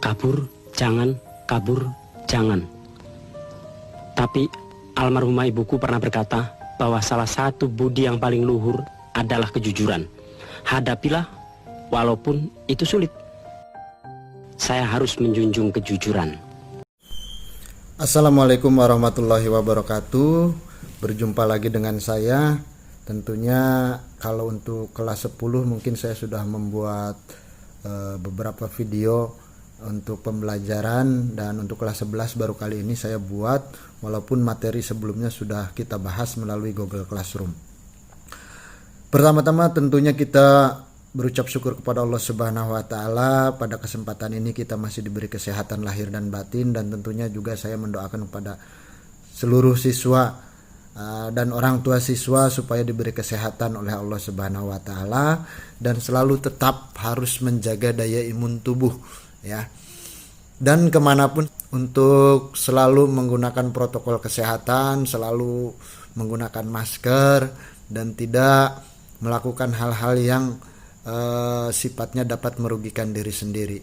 Kabur, jangan, kabur, jangan. Tapi almarhumah ibuku pernah berkata bahwa salah satu budi yang paling luhur adalah kejujuran. Hadapilah walaupun itu sulit. Saya harus menjunjung kejujuran. Assalamualaikum warahmatullahi wabarakatuh. Berjumpa lagi dengan saya. Tentunya kalau untuk kelas 10 mungkin saya sudah membuat beberapa video untuk pembelajaran, dan untuk kelas 11 baru kali ini saya buat, walaupun materi sebelumnya sudah kita bahas melalui Google Classroom. Pertama-tama tentunya kita berucap syukur kepada Allah Subhanahu wa taala. Pada kesempatan ini kita masih diberi kesehatan lahir dan batin, dan tentunya juga saya mendoakan kepada seluruh siswa dan orang tua siswa supaya diberi kesehatan oleh Allah Subhanahu wa taala dan selalu tetap harus menjaga daya imun tubuh, ya. Dan kemanapun untuk selalu menggunakan protokol kesehatan, selalu menggunakan masker, dan tidak melakukan hal-hal yang sifatnya dapat merugikan diri sendiri.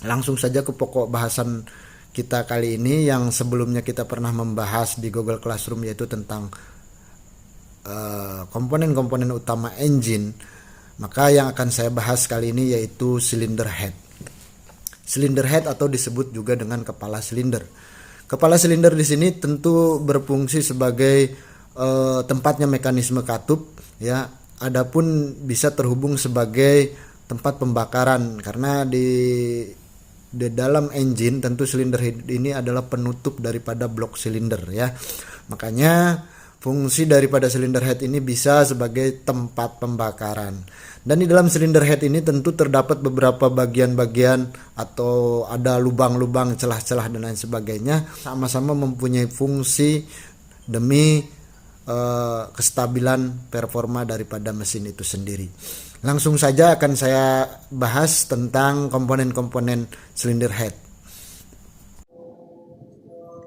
Langsung saja ke pokok bahasan kita kali ini, yang sebelumnya kita pernah membahas di Google Classroom, yaitu tentang komponen-komponen utama engine. Maka yang akan saya bahas kali ini yaitu cylinder head. Cylinder head atau disebut juga dengan kepala silinder. Kepala silinder di sini tentu berfungsi sebagai tempatnya mekanisme katup, ya. Adapun bisa terhubung sebagai tempat pembakaran, karena di dalam engine tentu silinder head ini adalah penutup daripada blok silinder, ya. Makanya fungsi daripada silinder head ini bisa sebagai tempat pembakaran. Dan di dalam silinder head ini tentu terdapat beberapa bagian-bagian atau ada lubang-lubang, celah-celah dan lain sebagainya, sama-sama mempunyai fungsi demi kestabilan performa daripada mesin itu sendiri. Langsung saja akan saya bahas tentang komponen-komponen cylinder head.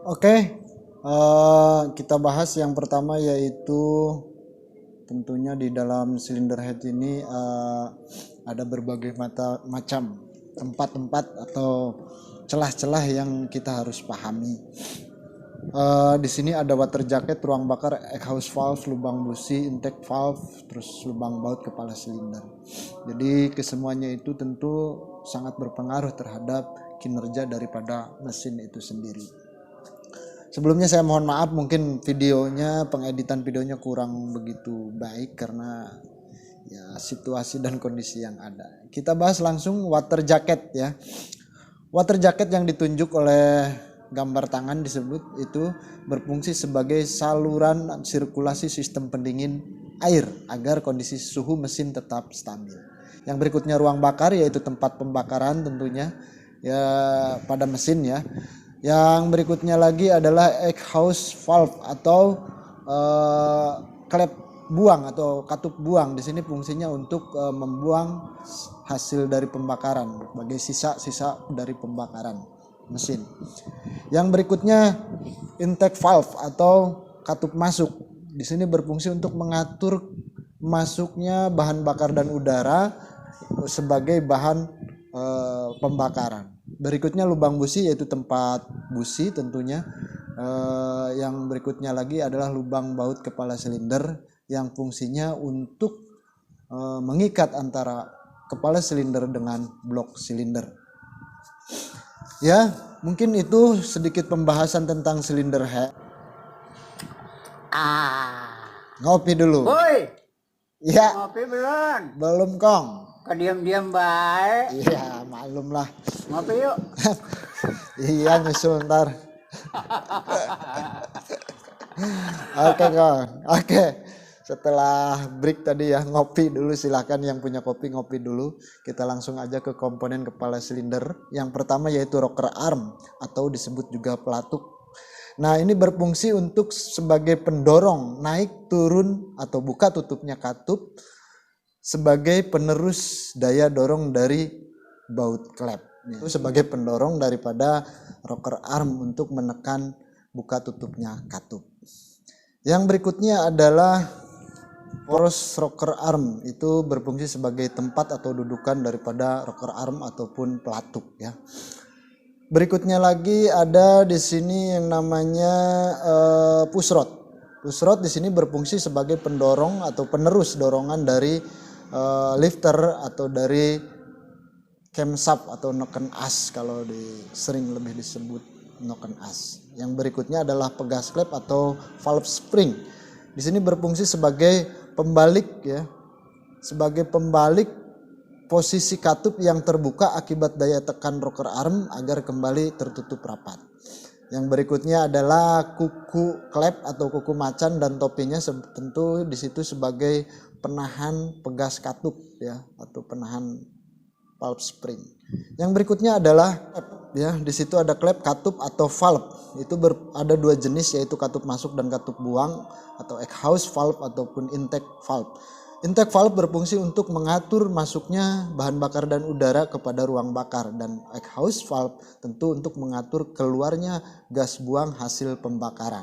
Oke, kita bahas yang pertama, yaitu tentunya di dalam cylinder head ini ada berbagai macam tempat-tempat atau celah-celah yang kita harus pahami. Di sini ada water jacket, ruang bakar, exhaust valve, lubang busi, intake valve, terus lubang baut kepala silinder. Jadi kesemuanya itu tentu sangat berpengaruh terhadap kinerja daripada mesin itu sendiri. Sebelumnya saya mohon maaf, mungkin pengeditan videonya kurang begitu baik karena ya situasi dan kondisi yang ada. Kita bahas langsung water jacket, ya. Water jacket yang ditunjuk oleh gambar tangan disebut itu berfungsi sebagai saluran sirkulasi sistem pendingin air agar kondisi suhu mesin tetap stabil. Yang berikutnya ruang bakar, yaitu tempat pembakaran tentunya ya pada mesin, ya. Yang berikutnya lagi adalah exhaust valve atau klep buang atau katup buang. Di sini fungsinya untuk membuang hasil dari pembakaran sebagai sisa-sisa dari pembakaran mesin. Yang berikutnya intake valve atau katup masuk. Di sini berfungsi untuk mengatur masuknya bahan bakar dan udara sebagai bahan pembakaran. Berikutnya lubang busi, yaitu tempat busi tentunya. Yang berikutnya lagi adalah lubang baut kepala silinder yang fungsinya untuk mengikat antara kepala silinder dengan blok silinder. Ya, mungkin itu sedikit pembahasan tentang silinder head. Ngopi dulu. Woi, Ya, ngopi belum? belum Kong. Kok diam-diam baik? Iya, maklum lah. Ngopi yuk. Iya, nyusul ntar. Oke Kong, oke. Setelah break tadi ya, ngopi dulu, silahkan yang punya kopi ngopi dulu. Kita langsung aja ke komponen kepala silinder. Yang pertama yaitu rocker arm atau disebut juga pelatuk. Nah, ini berfungsi untuk sebagai pendorong naik turun atau buka tutupnya katup sebagai penerus daya dorong dari baut klep. Itu sebagai pendorong daripada rocker arm untuk menekan buka tutupnya katup. Yang berikutnya adalah poros rocker arm, itu berfungsi sebagai tempat atau dudukan daripada rocker arm ataupun pelatuk, ya. Berikutnya lagi ada di sini yang namanya pusrod. Pusrod di sini berfungsi sebagai pendorong atau penerus dorongan dari lifter atau dari camshaft atau noken as, kalau sering lebih disebut noken as. Yang berikutnya adalah pegas klep atau valve spring. Di sini berfungsi sebagai pembalik ya, sebagai pembalik posisi katup yang terbuka akibat daya tekan rocker arm agar kembali tertutup rapat. Yang berikutnya adalah kuku klep atau kuku macan dan topinya tentu di situ sebagai penahan pegas katup ya, atau penahan valve spring. Yang berikutnya adalah ya, di situ ada klep, katup atau valve. Itu ada dua jenis, yaitu katup masuk dan katup buang atau exhaust valve ataupun intake valve. Intake valve berfungsi untuk mengatur masuknya bahan bakar dan udara kepada ruang bakar, dan exhaust valve tentu untuk mengatur keluarnya gas buang hasil pembakaran.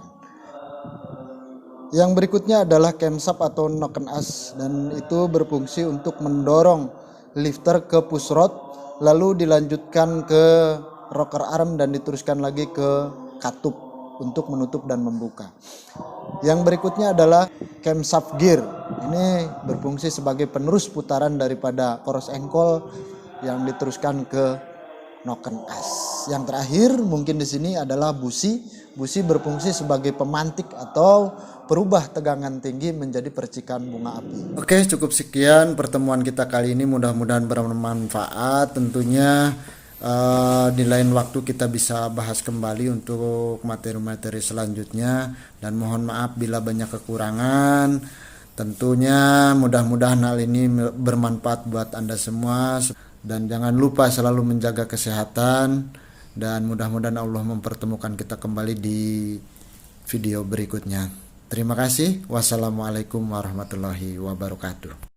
Yang berikutnya adalah camshaft atau noken as, dan itu berfungsi untuk mendorong lifter ke pushrod, lalu dilanjutkan ke rocker arm dan diteruskan lagi ke katup untuk menutup dan membuka. Yang berikutnya adalah camshaft gear. Ini berfungsi sebagai penerus putaran daripada poros engkol yang diteruskan ke noken as. Yang terakhir mungkin di sini adalah busi. Busi berfungsi sebagai pemantik atau perubah tegangan tinggi menjadi percikan bunga api. Oke, cukup sekian pertemuan kita kali ini, mudah-mudahan bermanfaat. Tentunya di lain waktu kita bisa bahas kembali untuk materi-materi selanjutnya, dan mohon maaf bila banyak kekurangan. Tentunya mudah-mudahan hal ini bermanfaat buat Anda semua, dan jangan lupa selalu menjaga kesehatan, dan mudah-mudahan Allah mempertemukan kita kembali di video berikutnya. Terima kasih. Wassalamualaikum warahmatullahi wabarakatuh.